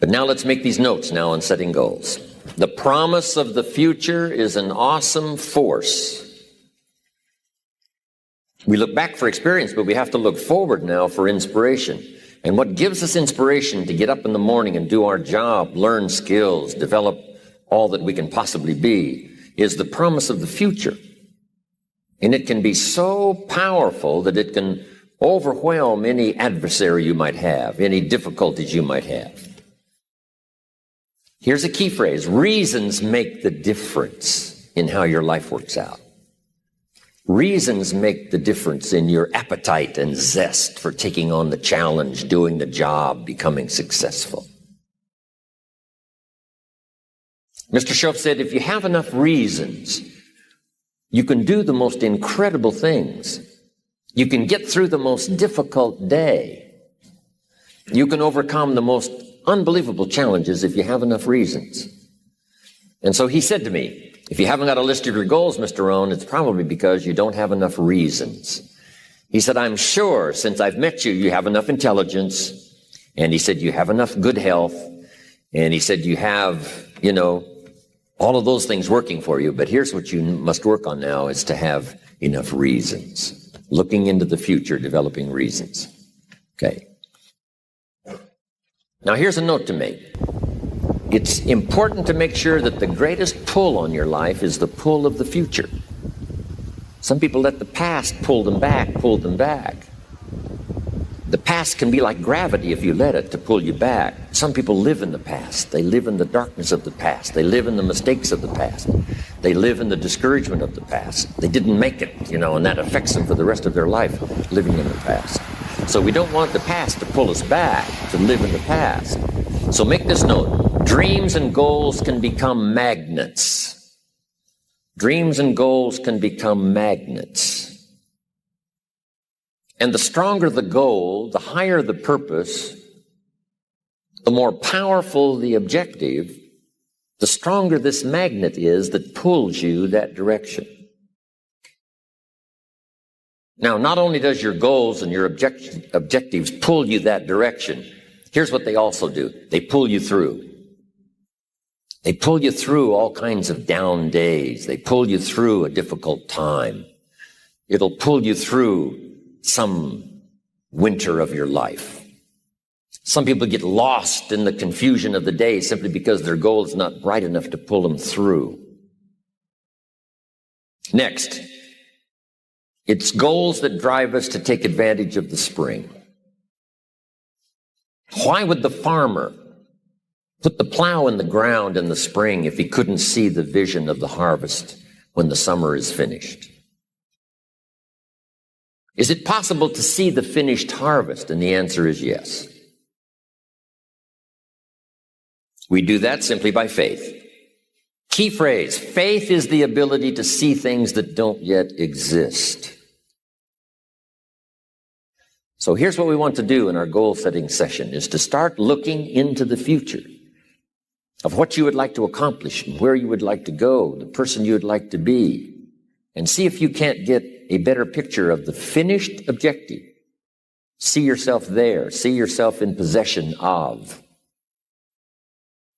But now let's make these notes now on setting goals. The promise of the future is an awesome force. We look back for experience, but we have to look forward now for inspiration. And what gives us inspiration to get up in the morning and do our job, learn skills, develop all that we can possibly be, is the promise of the future. And it can be so powerful that it can overwhelm any adversary you might have, any difficulties you might have. Here's a key phrase: reasons make the difference in how your life works out. Reasons make the difference in your appetite and zest for taking on the challenge, doing the job, becoming successful. Mr. Shoaff said, if you have enough reasons, you can do the most incredible things. You can get through the most difficult day. You can overcome the most unbelievable challenges if you have enough reasons. And so he said to me, if you haven't got a list of your goals, Mr. Rohn, it's probably because you don't have enough reasons. He said, I'm sure since I've met you, you have enough intelligence. And he said, you have enough good health. And he said, you have, all of those things working for you. But here's what you must work on now, is to have enough reasons. Looking into the future, developing reasons. Okay. Now here's a note to make. It's important to make sure that the greatest pull on your life is the pull of the future. Some people let the past pull them back. The past can be like gravity if you let it to pull you back. Some people live in the past. They live in the darkness of the past. They live in the mistakes of the past. They live in the discouragement of the past. They didn't make it, and that affects them for the rest of their life, living in the past. So we don't want the past to pull us back, to live in the past. So make this note. Dreams and goals can become magnets. Dreams and goals can become magnets. And the stronger the goal, the higher the purpose, the more powerful the objective, the stronger this magnet is that pulls you that direction. Now, not only does your goals and your objectives pull you that direction, here's what they also do. They pull you through. They pull you through all kinds of down days. They pull you through a difficult time. It'll pull you through some winter of your life. Some people get lost in the confusion of the day simply because their goal is not bright enough to pull them through. Next, it's goals that drive us to take advantage of the spring. Why would the farmer put the plow in the ground in the spring if he couldn't see the vision of the harvest when the summer is finished? Is it possible to see the finished harvest? And the answer is yes. We do that simply by faith. Key phrase, faith is the ability to see things that don't yet exist. So here's what we want to do in our goal-setting session, is to start looking into the future of what you would like to accomplish, where you would like to go, the person you would like to be, and see if you can't get a better picture of the finished objective. See yourself there. See yourself in possession of.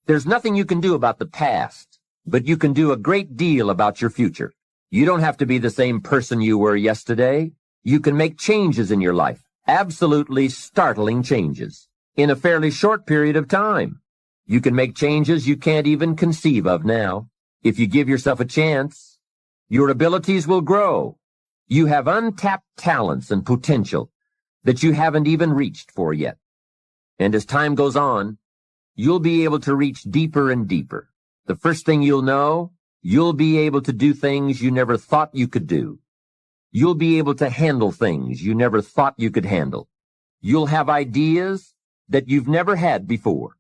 There's nothing you can do about the past, but you can do a great deal about your future. You don't have to be the same person you were yesterday. You can make changes in your life, absolutely startling changes, in a fairly short period of time. You can make changes you can't even conceive of now. If you give yourself a chance, your abilities will grow. You have untapped talents and potential that you haven't even reached for yet. And as time goes on, you'll be able to reach deeper and deeper. The first thing you'll know, you'll be able to do things you never thought you could do. You'll be able to handle things you never thought you could handle. You'll have ideas that you've never had before.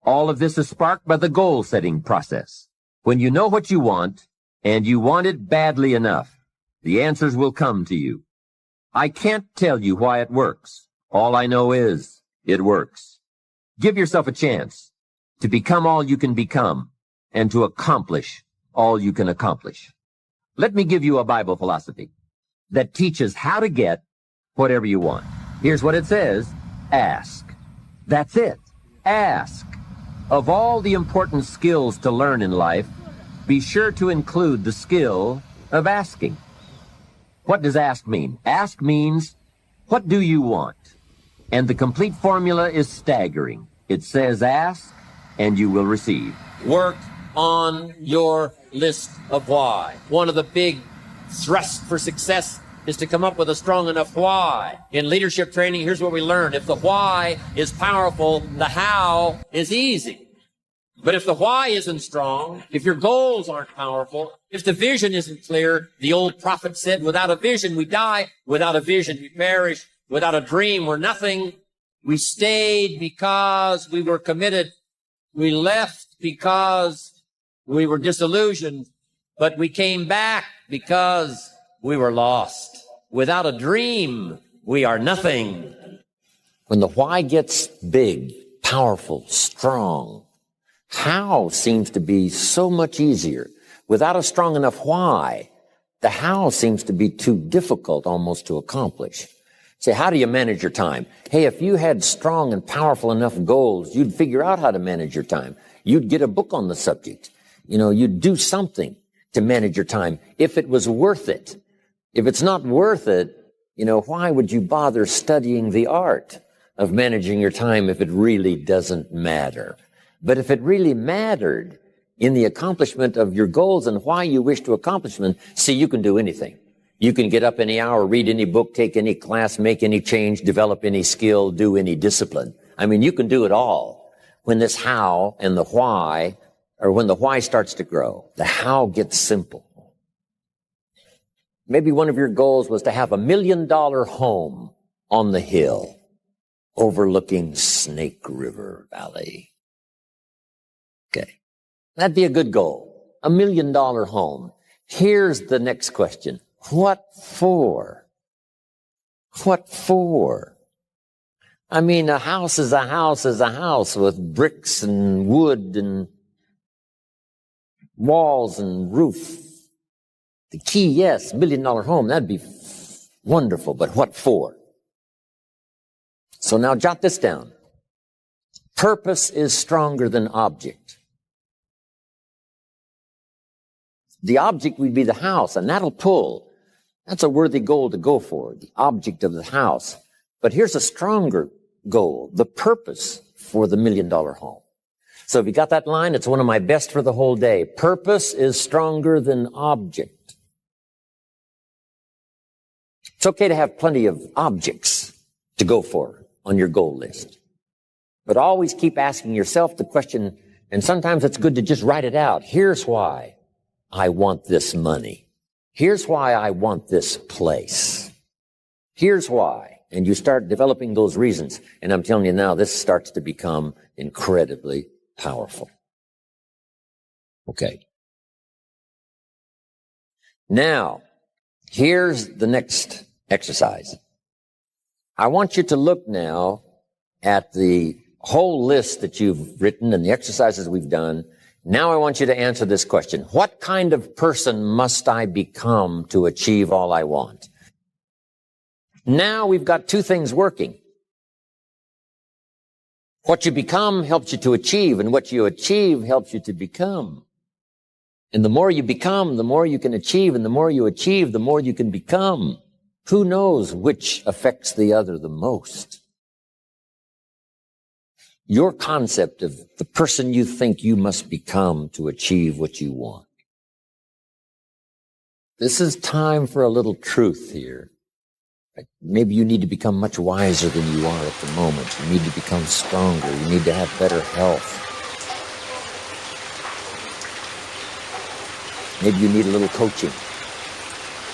All of this is sparked by the goal-setting process. When you know what you want, and you want it badly enough, the answers will come to you. I can't tell you why it works. All I know is it works. Give yourself a chance to become all you can become and to accomplish all you can accomplish. Let me give you a Bible philosophy that teaches how to get whatever you want. Here's what it says. Ask. That's it. Ask. Of all the important skills to learn in life, be sure to include the skill of asking. What does ask mean? Ask means, what do you want? And the complete formula is staggering. It says ask, and you will receive. Work on your list of why. One of the big thrusts for success is to come up with a strong enough why. In leadership training, here's what we learn. If the why is powerful, the how is easy. But if the why isn't strong, if your goals aren't powerful, if the vision isn't clear, the old prophet said, without a vision we die, without a vision we perish, without a dream we're nothing. We stayed because we were committed. We left because we were disillusioned, but we came back because we were lost. Without a dream, we are nothing. When the why gets big, powerful, strong, how seems to be so much easier. Without a strong enough why, the how seems to be too difficult almost to accomplish. Say, how do you manage your time? Hey, if you had strong and powerful enough goals, you'd figure out how to manage your time. You'd get a book on the subject. You'd do something to manage your time if it was worth it. If it's not worth it, why would you bother studying the art of managing your time if it really doesn't matter? But if it really mattered in the accomplishment of your goals and why you wish to accomplish them, see, you can do anything. You can get up any hour, read any book, take any class, make any change, develop any skill, do any discipline. You can do it all. When this how and the why, or when the why starts to grow, the how gets simple. Maybe one of your goals was to have $1 million home on the hill overlooking Snake River Valley. Okay. That'd be a good goal. $1 million home. Here's the next question. What for? What for? A house is a house is a house with bricks and wood and walls and roof. The key, yes, $1 million home, that'd be wonderful, but what for? So now jot this down. Purpose is stronger than object. The object would be the house, and that'll pull. That's a worthy goal to go for, the object of the house. But here's a stronger goal, the purpose for the $1 million home. So if you got that line, it's one of my best for the whole day. Purpose is stronger than object. It's okay to have plenty of objects to go for on your goal list. But always keep asking yourself the question, and sometimes it's good to just write it out. Here's why I want this money. Here's why I want this place. Here's why. And you start developing those reasons. And I'm telling you now, this starts to become incredibly powerful. Okay. Now, here's the next exercise. I want you to look now at the whole list that you've written and the exercises we've done. Now I want you to answer this question. What kind of person must I become to achieve all I want? Now we've got two things working. What you become helps you to achieve, and what you achieve helps you to become. And the more you become, the more you can achieve, and the more you achieve, the more you can become. Who knows which affects the other the most? Your concept of the person you think you must become to achieve what you want. This is time for a little truth here. Maybe you need to become much wiser than you are at the moment. You need to become stronger. You need to have better health. Maybe you need a little coaching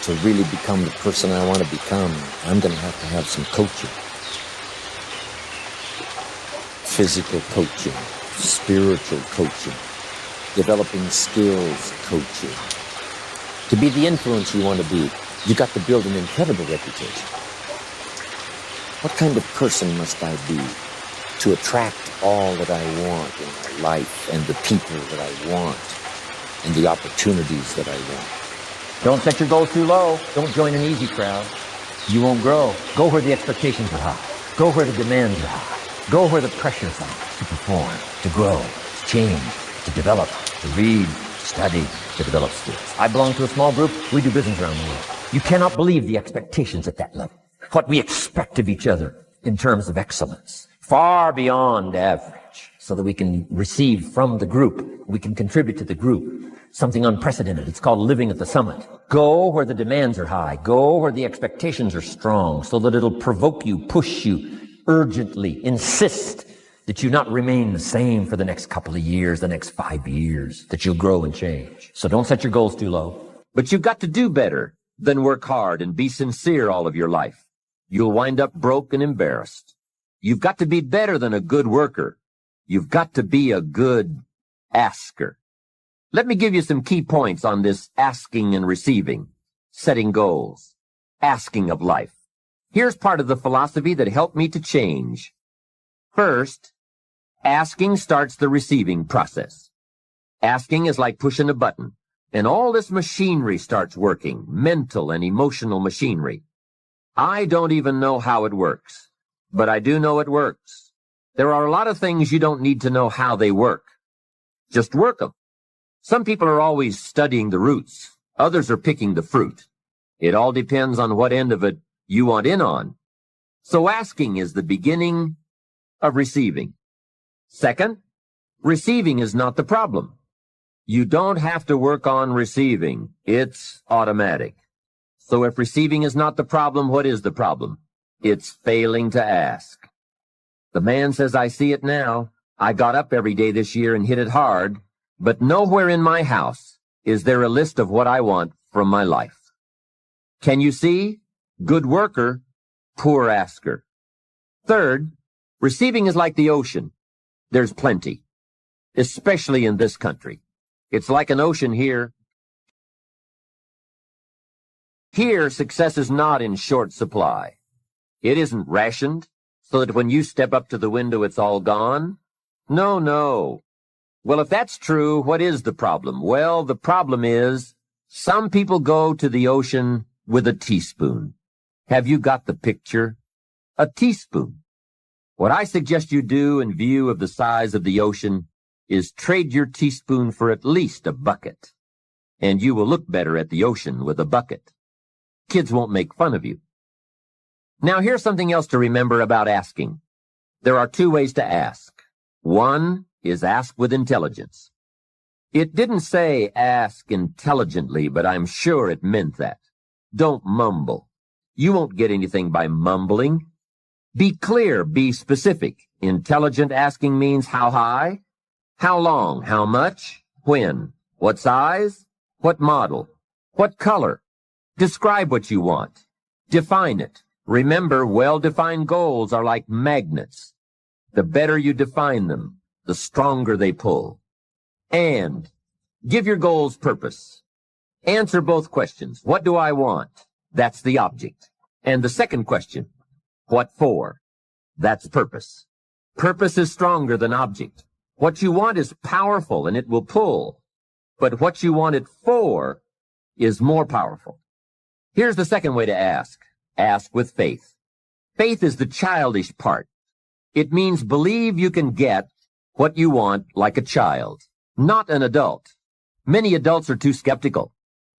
to really become the person I want to become. I'm going to have some coaching. Physical coaching, spiritual coaching, developing skills coaching. To be the influence you want to be, you got to build an incredible reputation. What kind of person must I be to attract all that I want in my life and the people that I want and the opportunities that I want? Don't set your goals too low. Don't join an easy crowd. You won't grow. Go where the expectations are high. Go where the demands are high. Go where the pressure's on to perform, to grow. change, to develop, to read, to study, to develop skills. I belong to a small group. We do business around the world. You cannot believe the expectations at that level. What we expect of each other in terms of excellence. Far beyond average, so that we can receive from the group, we can contribute to the group. Something unprecedented. It's called living at the summit. Go where the demands are high. Go where the expectations are strong, so that it'll provoke you, push you, urgently insist that you not remain the same for the next couple of years, the next 5 years, that you'll grow and change. So don't set your goals too low. But you've got to do better than work hard and be sincere all of your life. You'll wind up broke and embarrassed. You've got to be better than a good worker. You've got to be a good asker. Let me give you some key points on this asking and receiving, setting goals, asking of life. Here's part of the philosophy that helped me to change. First, asking starts the receiving process. Asking is like pushing a button, and all this machinery starts working, mental and emotional machinery. I don't even know how it works, but I do know it works. There are a lot of things you don't need to know how they work. Just work them. Some people are always studying the roots. Others are picking the fruit. It all depends on what end of it you want in on. So asking is the beginning of receiving. Second, receiving is not the problem. You don't have to work on receiving. It's automatic. So if receiving is not the problem, what is the problem? It's failing to ask. The man says, I see it now. I got up every day this year and hit it hard, but nowhere in my house is there a list of what I want from my life. Can you see? Good worker, poor asker. Third, receiving is like the ocean. There's plenty, especially in this country. It's like an ocean here. Here, success is not in short supply. It isn't rationed, so that when you step up to the window, it's all gone. No, no. Well, if that's true, what is the problem? Well, the problem is some people go to the ocean with a teaspoon. Have you got the picture? A teaspoon. What I suggest you do in view of the size of the ocean is trade your teaspoon for at least a bucket, and you will look better at the ocean with a bucket. Kids won't make fun of you. Now, here's something else to remember about asking. There are 2 ways to ask. One is ask with intelligence. It didn't say ask intelligently, but I'm sure it meant that. Don't mumble. You won't get anything by mumbling. Be clear, be specific. Intelligent asking means how high, how long, how much, when, what size, what model, what color. Describe what you want. Define it. Remember, well-defined goals are like magnets. The better you define them, the stronger they pull. And give your goals purpose. Answer both questions. What do I want? That's the object. And the second question, what for? That's purpose. Purpose is stronger than object. What you want is powerful and it will pull. But what you want it for is more powerful. Here's the second way to ask. Ask with faith. Faith is the childish part. It means believe you can get what you want like a child, not an adult. Many adults are too skeptical.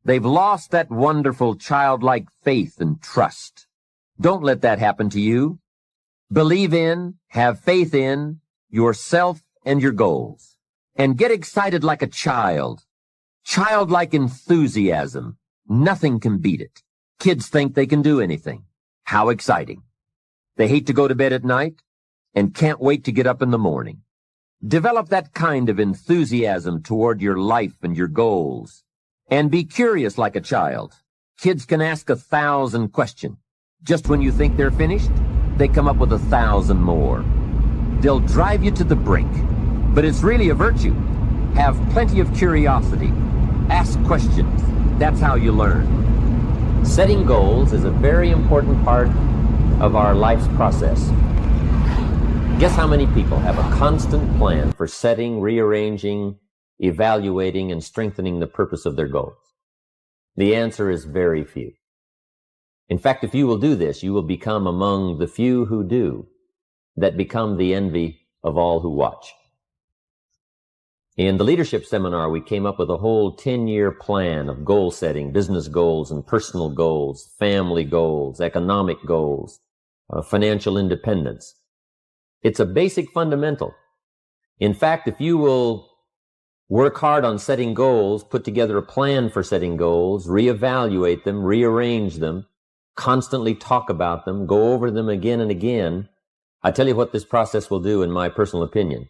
They've lost that wonderful childlike faith and trust. Don't let that happen to you. Believe in, have faith in yourself and your goals. And get excited like a child. Childlike enthusiasm. Nothing can beat it. Kids think they can do anything. How exciting. They hate to go to bed at night and can't wait to get up in the morning. Develop that kind of enthusiasm toward your life and your goals. And be curious like a child. Kids can ask 1,000 questions. Just when you think they're finished, they come up with 1,000 more. They'll drive you to the brink. But it's really a virtue. Have plenty of curiosity. Ask questions. That's how you learn. Setting goals is a very important part of our life's process. Guess how many people have a constant plan for setting, rearranging, evaluating, and strengthening the purpose of their goals? The answer is very few. In fact, if you will do this, you will become among the few who do, that become the envy of all who watch. In the leadership seminar, we came up with a whole 10-year plan of goal setting, business goals and personal goals, family goals, economic goals, financial independence. It's a basic fundamental. In fact, if you will work hard on setting goals, put together a plan for setting goals, reevaluate them, rearrange them, constantly talk about them, go over them again and again, I tell you what this process will do in my personal opinion.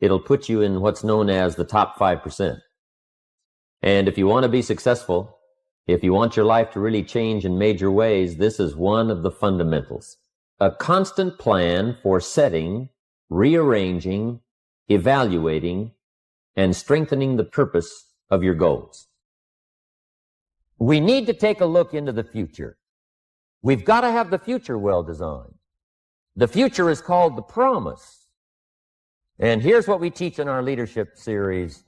It'll put you in what's known as the top 5%. And if you want to be successful, if you want your life to really change in major ways, this is one of the fundamentals. A constant plan for setting, rearranging, evaluating, and strengthening the purpose of your goals. We need to take a look into the future. We've got to have the future well designed. The future is called the promise. And here's what we teach in our leadership series.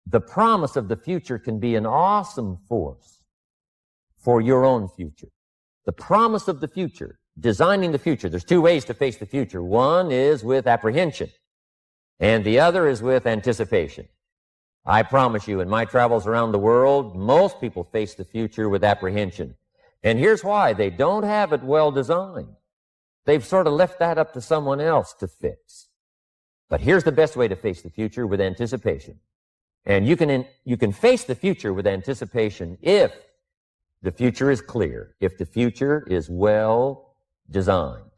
The promise of the future can be an awesome force for your own future. The promise of the future, designing the future. There's two ways to face the future. One is with apprehension, and the other is with anticipation. I promise you, in my travels around the world, most people face the future with apprehension. And here's why. They don't have it well designed. They've sort of left that up to someone else to fix. But here's the best way to face the future, with anticipation. And you can face the future with anticipation if the future is clear, if the future is well designed.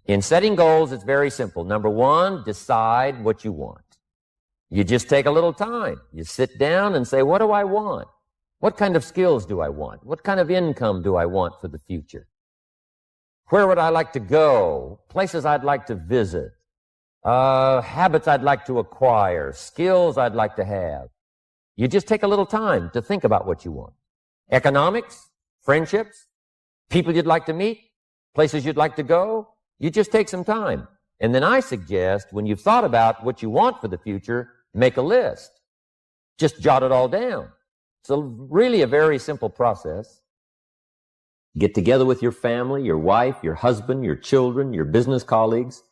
In setting goals, it's very simple. Number one, decide what you want. You just take a little time. You sit down and say, what do I want? What kind of skills do I want? What kind of income do I want for the future? Where would I like to go? Places I'd like to visit. Habits I'd like to acquire. Skills I'd like to have. You just take a little time to think about what you want. Economics, friendships, people you'd like to meet, places you'd like to go. You just take some time. And then I suggest, when you've thought about what you want for the future, make a list. Just jot it all down. It's really a very simple process. Get together with your family, your wife, your husband, your children, your business colleagues,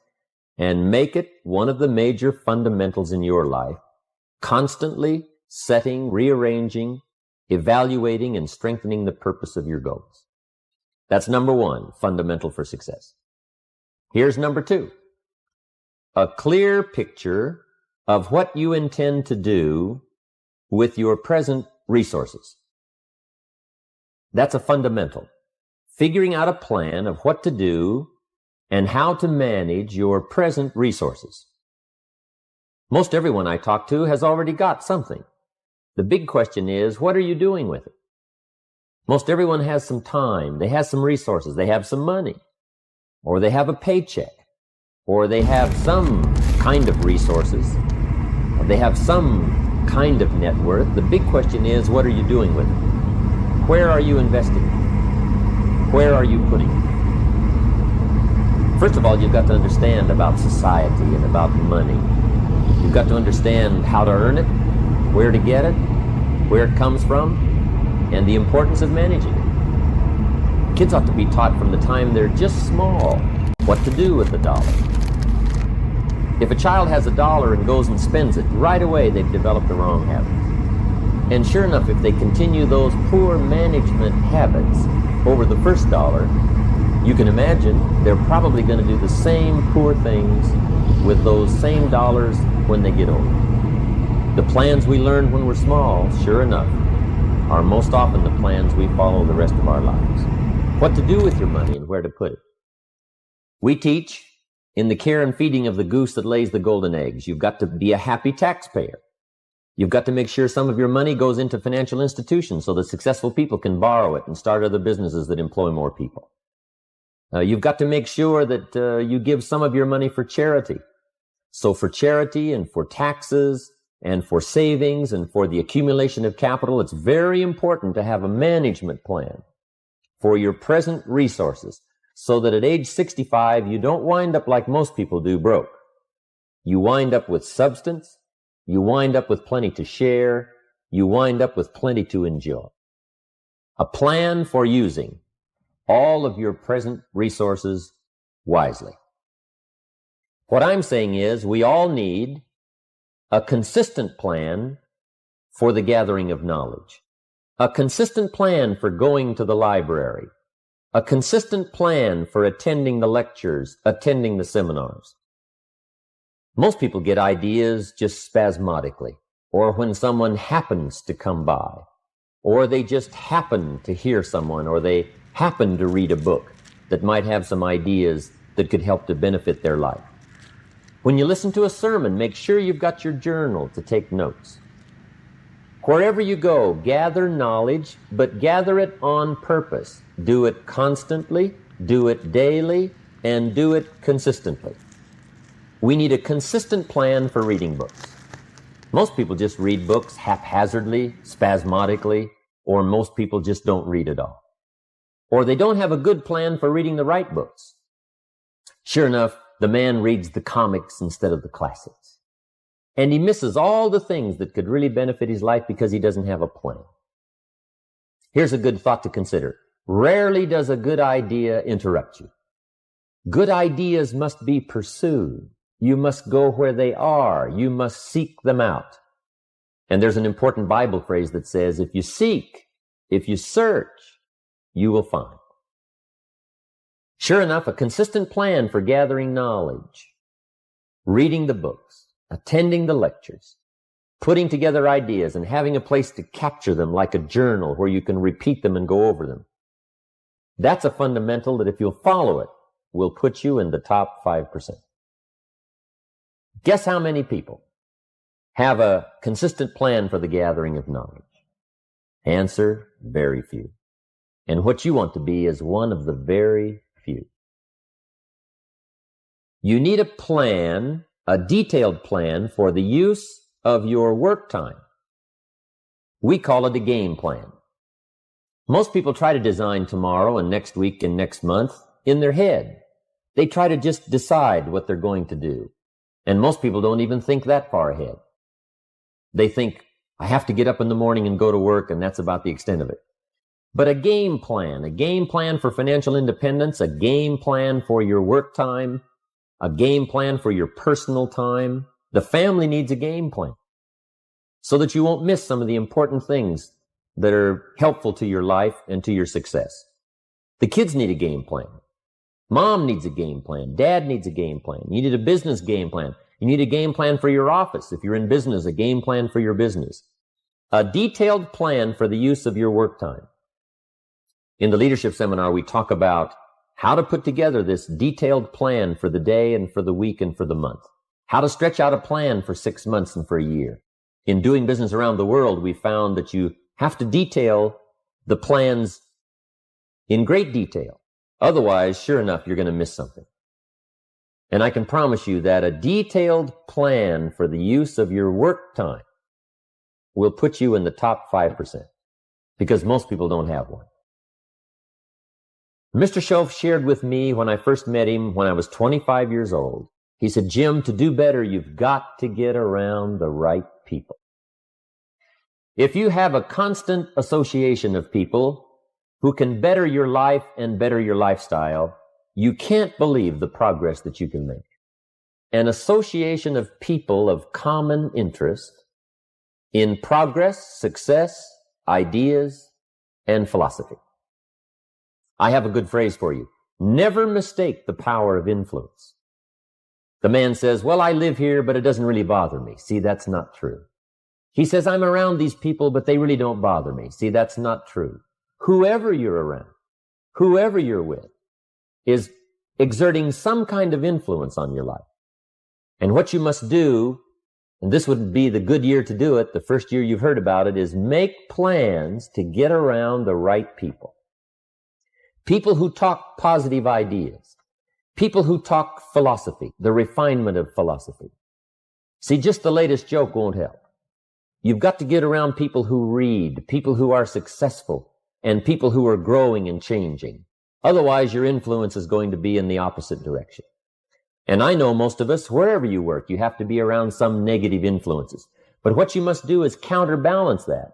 and make it one of the major fundamentals in your life. Constantly setting, rearranging, evaluating, and strengthening the purpose of your goals. That's number one, fundamental for success. Here's number two. A clear picture of what you intend to do with your present resources. That's a fundamental. Figuring out a plan of what to do and how to manage your present resources. Most everyone I talk to has already got something. The big question is, what are you doing with it? Most everyone has some time, they have some resources, they have some money, or they have a paycheck, or they have some kind of resources, or they have some kind of net worth. The big question is, what are you doing with it? Where are you investing? Where are you putting it? First of all, you've got to understand about society and about money. You've got to understand how to earn it, where to get it, where it comes from, and the importance of managing it. Kids ought to be taught from the time they're just small what to do with the dollar. If a child has $1 and goes and spends it, right away they've developed the wrong habits. And sure enough, if they continue those poor management habits over the first $1, you can imagine they're probably going to do the same poor things with those same dollars when they get older. The plans we learned when we're small, sure enough, are most often the plans we follow the rest of our lives. What to do with your money and where to put it. We teach in the care and feeding of the goose that lays the golden eggs. You've got to be a happy taxpayer. You've got to make sure some of your money goes into financial institutions so that successful people can borrow it and start other businesses that employ more people. You've got to make sure that you give some of your money for charity. So for charity and for taxes and for savings and for the accumulation of capital, it's very important to have a management plan for your present resources so that at age 65, you don't wind up like most people do, broke. You wind up with substance. You wind up with plenty to share. You wind up with plenty to enjoy. A plan for using all of your present resources wisely. What I'm saying is we all need a consistent plan for the gathering of knowledge, a consistent plan for going to the library, a consistent plan for attending the lectures, attending the seminars. Most people get ideas just spasmodically, or when someone happens to come by, or they just happen to hear someone, or they happen to read a book that might have some ideas that could help to benefit their life. When you listen to a sermon, make sure you've got your journal to take notes. Wherever you go, gather knowledge, but gather it on purpose. Do it constantly, do it daily, and do it consistently. We need a consistent plan for reading books. Most people just read books haphazardly, spasmodically, or most people just don't read at all. Or they don't have a good plan for reading the right books. Sure enough, the man reads the comics instead of the classics. And he misses all the things that could really benefit his life because he doesn't have a plan. Here's a good thought to consider. Rarely does a good idea interrupt you. Good ideas must be pursued. You must go where they are. You must seek them out. And there's an important Bible phrase that says, if you seek, if you search, you will find. Sure enough, a consistent plan for gathering knowledge, reading the books, attending the lectures, putting together ideas and having a place to capture them like a journal where you can repeat them and go over them. That's a fundamental that if you'll follow it, will put you in the top 5%. Guess how many people have a consistent plan for the gathering of knowledge? Answer, very few. And what you want to be is one of the very few. You need a plan, a detailed plan for the use of your work time. We call it a game plan. Most people try to design tomorrow and next week and next month in their head. They try to just decide what they're going to do. And most people don't even think that far ahead. They think, I have to get up in the morning and go to work, and that's about the extent of it. But a game plan for financial independence, a game plan for your work time, a game plan for your personal time. The family needs a game plan so that you won't miss some of the important things that are helpful to your life and to your success. The kids need a game plan. Mom needs a game plan. Dad needs a game plan. You need a business game plan. You need a game plan for your office. If you're in business, a game plan for your business. A detailed plan for the use of your work time. In the leadership seminar, we talk about how to put together this detailed plan for the day and for the week and for the month. How to stretch out a plan for 6 months and for a year. In doing business around the world, we found that you have to detail the plans in great detail. Otherwise, sure enough, you're going to miss something. And I can promise you that a detailed plan for the use of your work time will put you in the top 5% because most people don't have one. Mr. Shoaff shared with me when I first met him when I was 25 years old. He said, Jim, to do better, you've got to get around the right people. If you have a constant association of people who can better your life and better your lifestyle, you can't believe the progress that you can make. An association of people of common interest in progress, success, ideas, and philosophy. I have a good phrase for you. Never mistake the power of influence. The man says, well, I live here, but it doesn't really bother me. See, that's not true. He says, I'm around these people, but they really don't bother me. See, that's not true. Whoever you're around, whoever you're with, is exerting some kind of influence on your life. And what you must do, and this would be the good year to do it, the first year you've heard about it, is make plans to get around the right people. People who talk positive ideas. People who talk philosophy, the refinement of philosophy. See, just the latest joke won't help. You've got to get around people who read, people who are successful, and people who are growing and changing. Otherwise, your influence is going to be in the opposite direction. And I know most of us, wherever you work, you have to be around some negative influences. But what you must do is counterbalance that